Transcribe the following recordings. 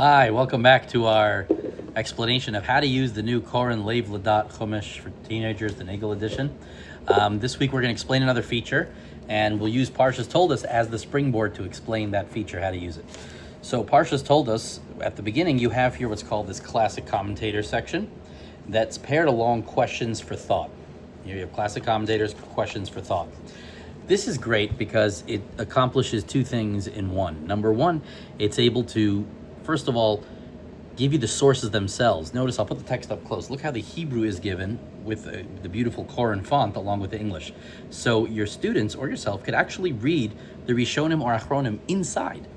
Hi, welcome back to our explanation of how to use the new Koren Lev Ladaat Chumash for teenagers, the Nagel edition. This week we're going to explain another feature, and we'll use Parshas Told Us as the springboard to explain that feature, how to use it. So Parshas Told Us, at the beginning, you have here what's called this classic commentator section that's paired along questions for thought. Here you have classic commentators, questions for thought. This is great because it accomplishes two things in one. Number one, it's able to, first of all, give you the sources themselves. Notice, I'll put the text up close. Look how the Hebrew is given with the beautiful Koren font along with the English. So your students or yourself could actually read the Rishonim or Achronim inside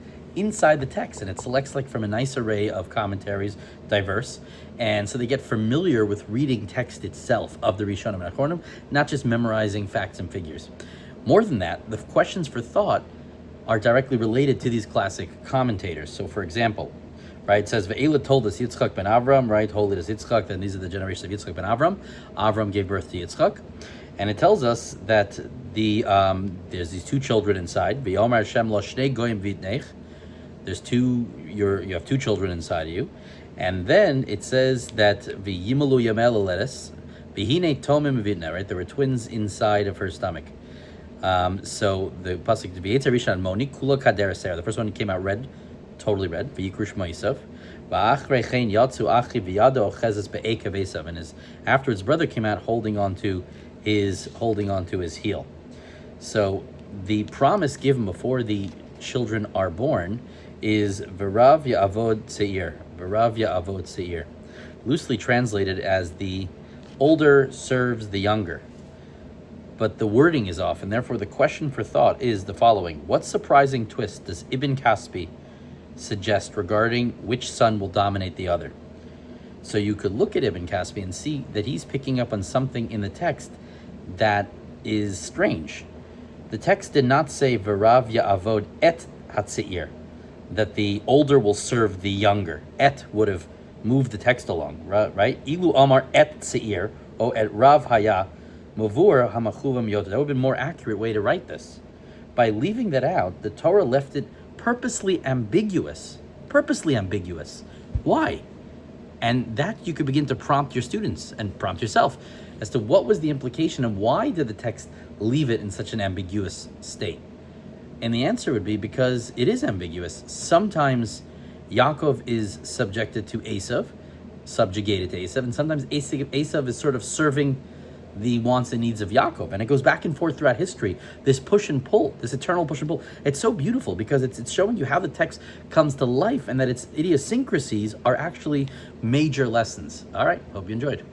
the text, and it selects like from a nice array of commentaries, diverse, and so they get familiar with reading text itself of the Rishonim and Achronim, not just memorizing facts and figures. More than that, the questions for thought are directly related to these classic commentators. So for example, right, it says, Ve'ela told us Yitzchak ben Avram, right, Toldot is Yitzchak, then these are the generations of Yitzchak ben Avram. Avram gave birth to Yitzchak. And it tells us that there's these two children inside. Ve'omar Hashem lo shnei goyim v'itnech. There's you have two children inside of you. And then it says that V'yimalu yamel aledes, v'hine tomim v'itneh, right, there were twins inside of her stomach. So the pasuk to be Rishan Moni Kula Kader Sarah. The first one came out red, totally red. V'yikrush Ma'isaf. Va'achrechein Yatsu Achi V'yado Ochezes Be'eka Vesav. And his afterwards brother came out holding on to his heel. So the promise given before the children are born is V'rav Ya'avod Seir. V'rav Ya'avod Seir. Loosely translated as the older serves the younger. But the wording is off, and therefore the question for thought is the following. What surprising twist does Ibn Kaspi suggest regarding which son will dominate the other? So you could look at Ibn Kaspi and see that he's picking up on something in the text that is strange. The text did not say V'rav Ya'avod et Hatzeir, that the older will serve the younger. Et would have moved the text along, right? Ilu Amar et Tzeir, o et Rav Haya, Mavur hamachuvam yota. That would have been a more accurate way to write this. By leaving that out, the Torah left it purposely ambiguous. Purposely ambiguous. Why? And that you could begin to prompt your students and prompt yourself as to what was the implication and why did the text leave it in such an ambiguous state? And the answer would be because it is ambiguous. Sometimes Yaakov is subjected to Esav, subjugated to Esav, and sometimes Esav is sort of serving the wants and needs of Yaakov, and it goes back and forth throughout history. This push and pull, this eternal push and pull. It's so beautiful because it's showing you how the text comes to life and that its idiosyncrasies are actually major lessons. All right, hope you enjoyed.